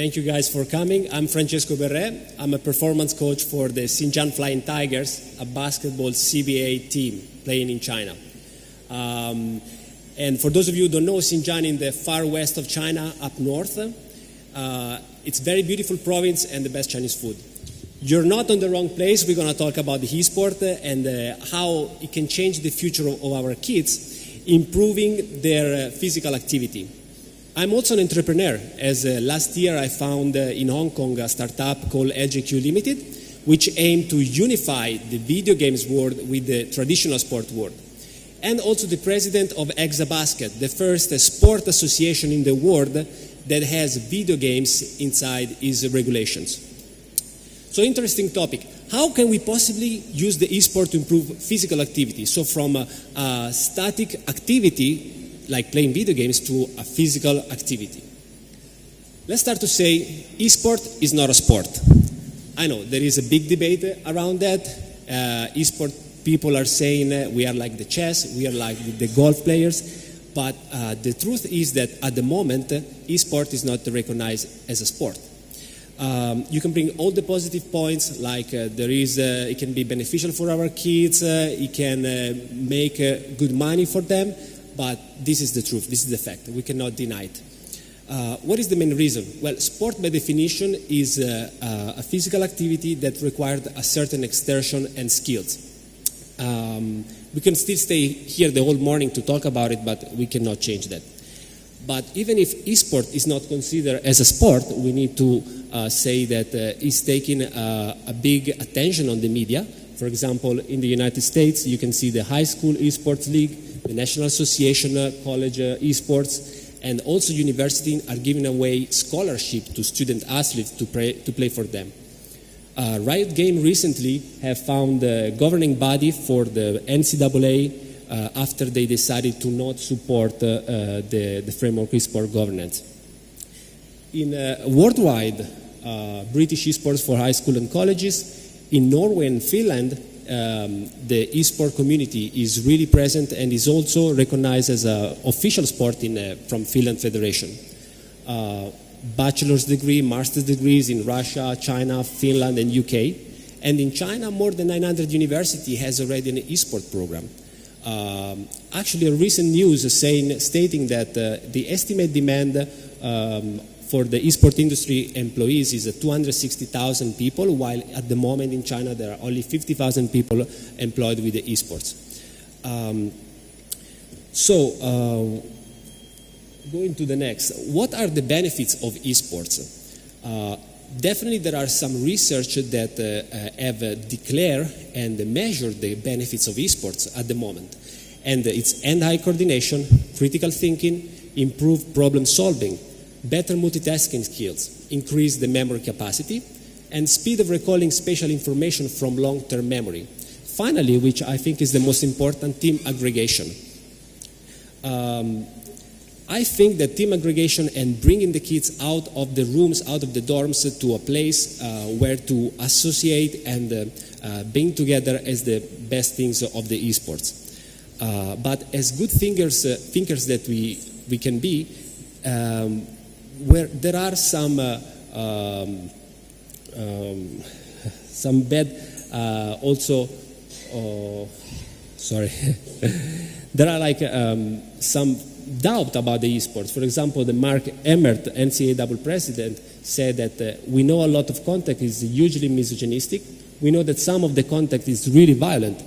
Thank you guys for coming. I'm Francesco Berre. I'm a performance coach for the Xinjiang Flying Tigers, a basketball CBA team playing in China. And for those of you who don't know, Xinjiang in the far west of China, up north, it's a very beautiful province and the best Chinese food. You're not on the wrong place. We're going to talk about the e-sport and how it can change the future of our kids, improving their physical activity. I'm also an entrepreneur, as last year I found in Hong Kong a startup called LJQ Limited, which aimed to unify the video games world with the traditional sport world. And also the president of ExaBasket, the first sport association in the world that has video games inside its regulations. So interesting topic. How can we possibly use the e-sport to improve physical activity? So from a static activity, like playing video games, to a physical activity. Let's start to say e-sport is not a sport. I know there is a big debate around that. E-sport people are saying we are like the chess, we are like the golf players, but the truth is that at the moment, e-sport is not recognized as a sport. You can bring all the positive points, like it can be beneficial for our kids, it can make good money for them, but this is the truth, this is the fact, we cannot deny it. What is the main reason? Well, sport by definition is a physical activity that required a certain exertion and skills. We can still stay here the whole morning to talk about it, but we cannot change that. But even if e-sport is not considered as a sport, we need to say that it's taking a big attention on the media. For example, in the United States, you can see the high school e-sports league, the National Association College e-sports, and also universities are giving away scholarship to student athletes to play for them. Riot Games recently have found a governing body for the NCAA after they decided to not support the framework eSport governance. In worldwide, British eSports for high school and colleges, in Norway and Finland, the eSport community is really present and is also recognized as an official sport from Finland Federation. Bachelor's degree, master's degrees in Russia, China, Finland, and UK. And in China, more than 900 universities has already an eSport program. Actually, a recent news stating that the estimated demand for the eSport industry employees is 260,000 people, while at the moment in China there are only 50,000 people employed with the eSports. Going to the next, what are the benefits of esports? Definitely there are some research that have declared and measured the benefits of esports at the moment. And it's hand-eye coordination, critical thinking, improved problem solving, better multitasking skills, increase the memory capacity, and speed of recalling spatial information from long-term memory. Finally, which I think is the most important, team aggregation. I think that team aggregation and bringing the kids out of the rooms, out of the dorms to a place where to associate and being together as the best things of the esports. But as good thinkers that we can be, where there are some bad also. There are like some doubt about the esports. For example, the Mark Emmert, NCAA president, said that we know a lot of contact is hugely misogynistic. We know that some of the contact is really violent,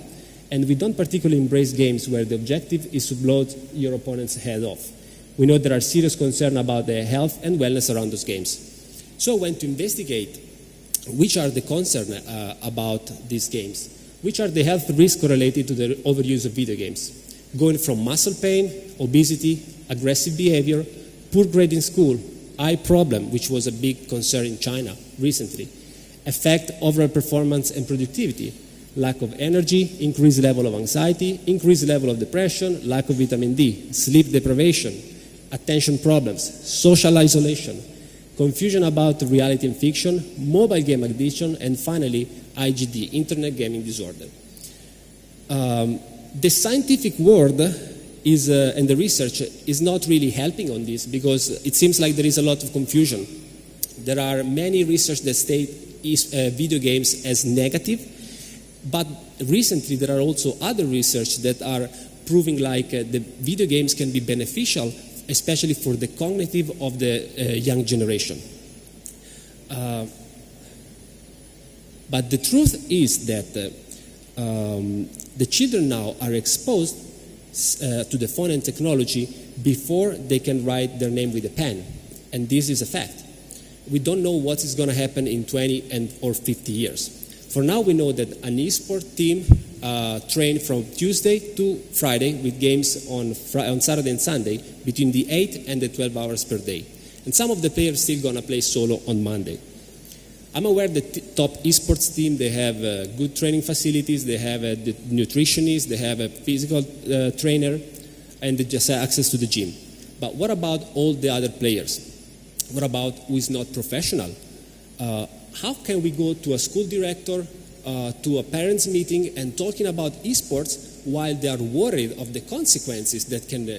and we don't particularly embrace games where the objective is to blow your opponent's head off. We know there are serious concerns about the health and wellness around those games. So when to investigate which are the concerns about these games, which are the health risks related to the overuse of video games, going from muscle pain, obesity, aggressive behavior, poor grade in school, eye problem, which was a big concern in China recently, affect overall performance and productivity, lack of energy, increased level of anxiety, increased level of depression, lack of vitamin D, sleep deprivation, attention problems, social isolation, confusion about reality and fiction, mobile game addiction, and finally, IGD, Internet Gaming Disorder. The scientific world and the research is not really helping on this because it seems like there is a lot of confusion. There are many research that state video games as negative, but recently there are also other research that are proving like the video games can be beneficial, especially for the cognitive of the young generation. But the truth is that the children now are exposed to the phone and technology before they can write their name with a pen. And this is a fact. We don't know what is going to happen in 20 or 50 years. For now, we know that an esports team train from Tuesday to Friday with games on Saturday and Sunday between the 8 and the 12 hours per day. And some of the players still going to play solo on Monday. I'm aware that top esports team, they have good training facilities, they have a nutritionist, they have a physical trainer, and they just have access to the gym. But what about all the other players? What about who is not professional? How can we go to a school director, to a parents' meeting and talking about esports while they are worried of the consequences that can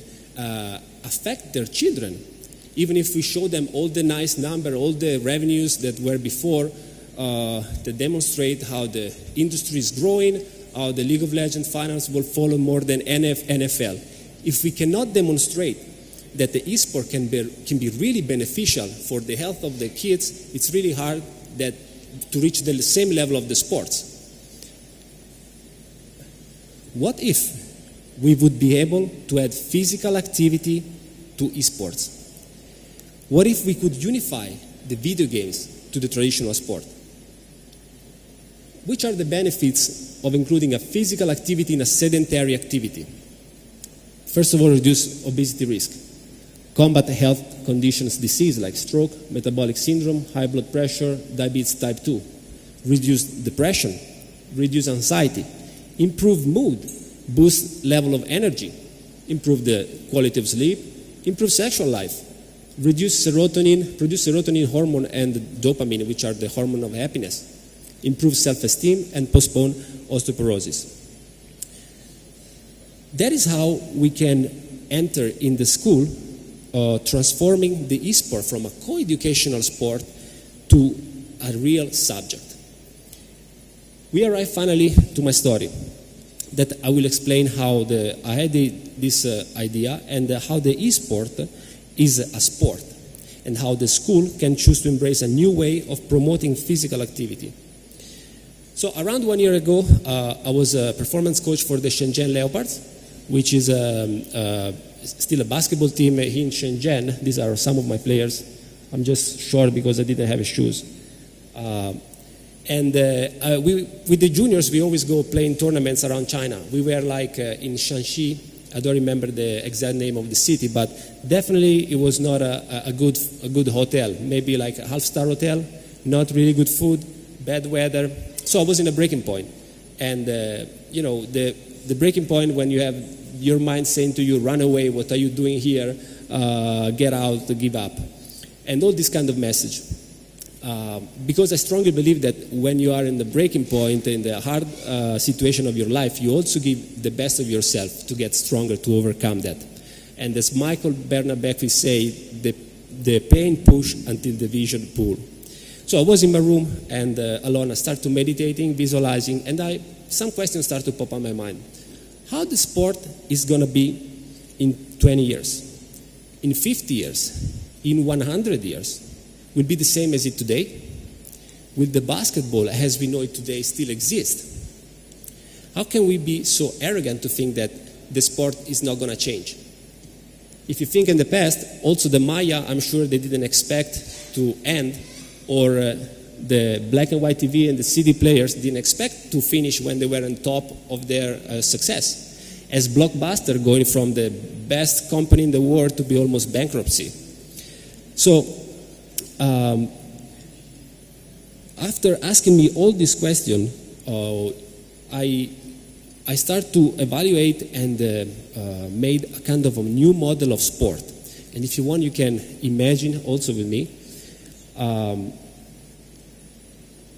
affect their children? Even if we show them all the nice number, all the revenues that were before, that demonstrate how the industry is growing, how the League of Legends finals will follow more than NFL. If we cannot demonstrate that the esport can be really beneficial for the health of the kids, it's really hard to reach the same level of the sports. What if we would be able to add physical activity to esports? What if we could unify the video games to the traditional sport? Which are the benefits of including a physical activity in a sedentary activity? First of all, reduce obesity risk, combat health conditions, disease like stroke, metabolic syndrome, high blood pressure, diabetes type 2, reduce depression, reduce anxiety, improve mood, boost level of energy, improve the quality of sleep, improve sexual life, produce serotonin hormone and dopamine, which are the hormone of happiness, improve self-esteem, and postpone osteoporosis. That is how we can enter in the school, transforming the esport from a co-educational sport to a real subject. We arrive finally to my story, that I will explain how I had this idea and how the esport is a sport, and how the school can choose to embrace a new way of promoting physical activity. So around 1 year ago, I was a performance coach for the Shenzhen Leopards, which is still a basketball team in Shenzhen. These are some of my players. I'm just short because I didn't have shoes. With the juniors, we always go play in tournaments around China. We were like in Shanxi. I don't remember the exact name of the city, but definitely it was not a good hotel. Maybe like a half-star hotel, not really good food, bad weather. So I was in a breaking point. And, the breaking point when you have your mind saying to you, run away, what are you doing here, get out, give up. And all this kind of message. Because I strongly believe that when you are in the breaking point, in the hard situation of your life, you also give the best of yourself to get stronger, to overcome that. And as Michael Bernabé will say, the pain push until the vision pull. So I was in my room and alone, I started meditating, visualizing, and some questions started to pop on my mind. How the sport is going to be in 20 years, in 50 years, in 100 years? Will be the same as it today? Will the basketball as we know it today still exist? How can we be so arrogant to think that the sport is not going to change? If you think in the past, also the Maya, I'm sure they didn't expect to end, or the black and white TV and the CD players didn't expect to finish when they were on top of their success. As Blockbuster going from the best company in the world to be almost bankruptcy. So, after asking me all these questions, I start to evaluate and made a kind of a new model of sport. And if you want, you can imagine also with me.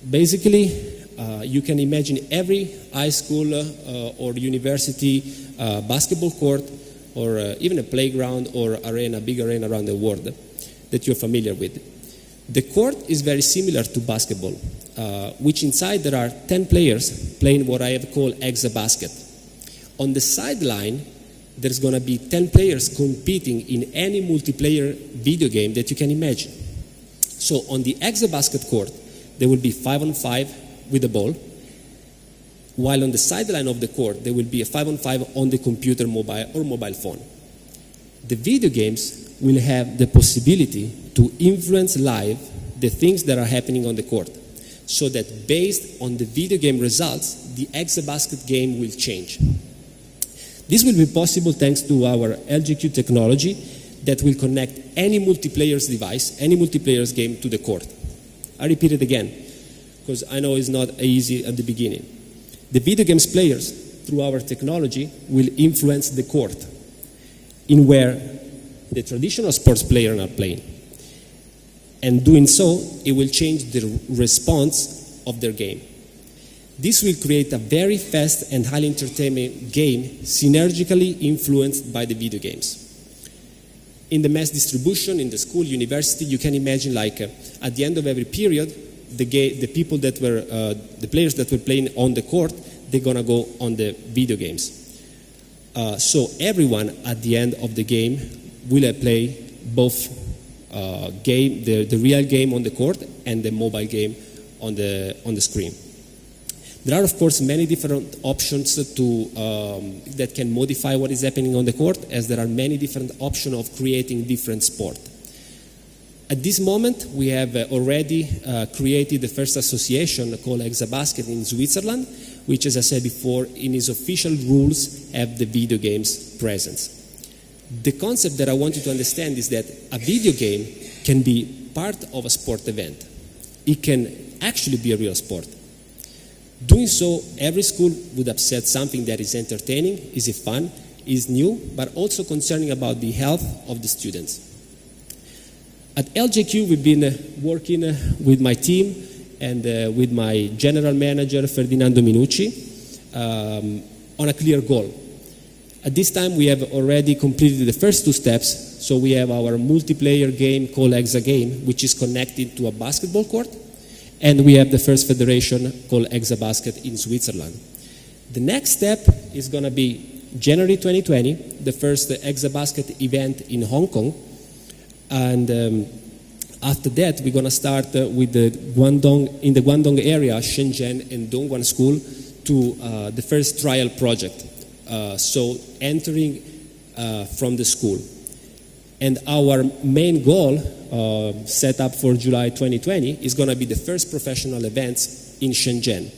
Basically, you can imagine every high school or university basketball court, or even a playground or arena, big arena around the world that you're familiar with. The court is very similar to basketball, which inside there are 10 players playing what I have called hexa-basket. On the sideline, there's going to be 10 players competing in any multiplayer video game that you can imagine. So on the hexa-basket court, there will be 5-on-5 with the ball, while on the sideline of the court, there will be a 5-on-5 on the computer, mobile phone. The video games will have the possibility to influence live the things that are happening on the court, so that based on the video game results, the hexa-basket game will change. This will be possible thanks to our LJQ technology that will connect any multiplayer's device, any multiplayer's game to the court. I repeat it again, because I know it's not easy at the beginning. The video games players, through our technology, will influence the court in where the traditional sports players are playing. And doing so, it will change the response of their game. This will create a very fast and highly entertaining game, synergically influenced by the video games. In the mass distribution, in the school, university, you can imagine like at the end of every period, the people that were, the players that were playing on the court, they're gonna go on the video games. So everyone at the end of the game will play both game, the real game on the court and the mobile game on the screen. There are, of course, many different options that can modify what is happening on the court, as there are many different options of creating different sport. At this moment, we have already created the first association called hexa-basket in Switzerland, which, as I said before, in its official rules have the video games presence. The concept that I want you to understand is that a video game can be part of a sport event. It can actually be a real sport. Doing so, every school would have said something that is entertaining, is fun, is new, but also concerning about the health of the students. At LJQ, we've been working with my team and with my general manager, Ferdinando Minucci, on a clear goal. At this time, we have already completed the first two steps. So we have our multiplayer game called Hexa Game, which is connected to a basketball court. And we have the first federation called hexa-basket in Switzerland. The next step is going to be January 2020, the first hexa-basket event in Hong Kong. And after that, we're going to start with the in the Guangdong area, Shenzhen and Dongguan School, to the first trial project. So entering from the school. And our main goal, set up for July 2020, is going to be the first professional events in Shenzhen.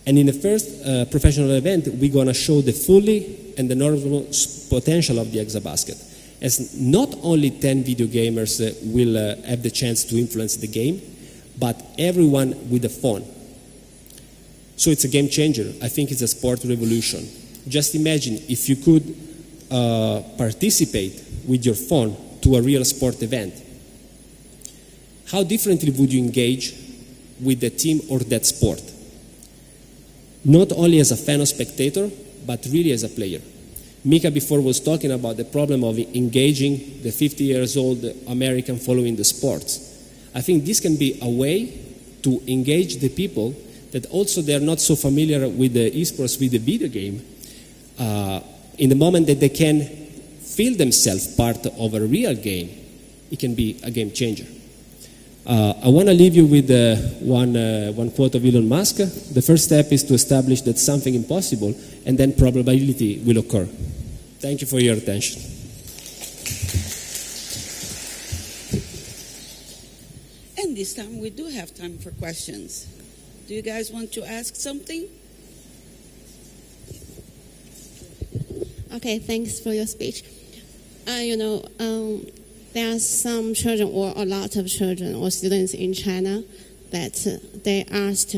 And in the first professional event, we're going to show the fully and the enormous potential of the hexa-basket. As not only 10 video gamers will have the chance to influence the game, but everyone with a phone. So it's a game changer. I think it's a sport revolution. Just imagine if you could participate with your phone to a real sport event. How differently would you engage with the team or that sport? Not only as a fan or spectator, but really as a player. Mika before was talking about the problem of engaging the 50 years old American following the sports. I think this can be a way to engage the people that also they're not so familiar with the esports, with the video game, in the moment that they can feel themselves part of a real game, it can be a game changer. I want to leave you with one quote of Elon Musk. The first step is to establish that something impossible, and then probability will occur. Thank you for your attention. And this time we do have time for questions. Do you guys want to ask something? Okay, thanks for your speech. There are some children or a lot of children or students in China that they asked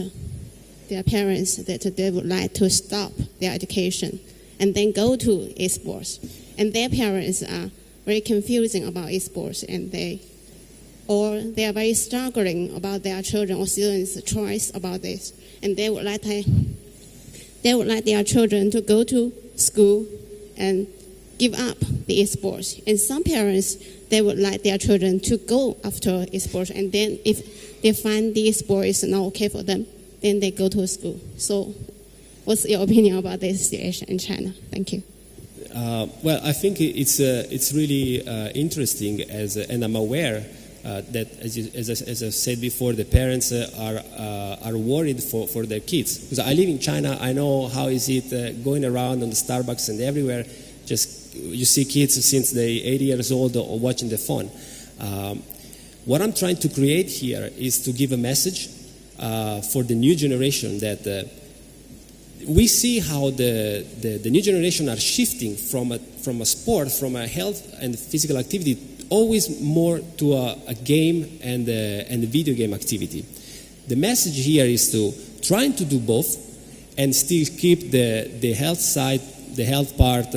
their parents that they would like to stop their education and then go to esports. And their parents are very confusing about esports, and they are very struggling about their children or students' choice about this. And they would like their children to go to school and give up the esports. And some parents, they would like their children to go after esports, and then if they find the esport is not okay for them, then they go to school. So what's your opinion about this situation in China? Thank you. Well, I think it's really interesting, and I'm aware that, as I said before, the parents are worried for their kids. Because I live in China, I know how is it going around on the Starbucks and everywhere. Just you see kids since they're 80 years old or watching the phone. What I'm trying to create here is to give a message for the new generation that we see how the new generation are shifting from a sport, from a health and physical activity, always more to a game and a video game activity. The message here is to trying to do both and still keep the health side, the health part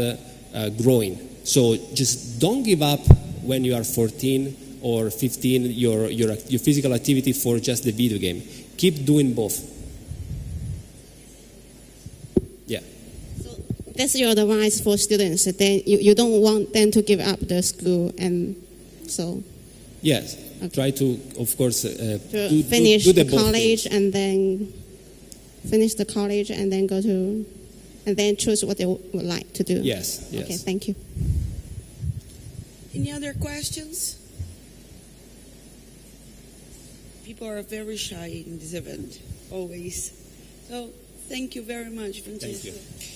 growing. So just don't give up when you are 14 or 15 your physical activity for just the video game. Keep doing both. Yeah. So that's your advice for students. Then you don't want them to give up the school, and so. Yes. Okay. Try to, of course, finish do the both college, things. and then finish the college, and then go to, and then choose what they would like to do. Yes. Yes. Okay. Thank you. Any other questions? People are very shy in this event, always. So thank you very much, Francesco. Thank you.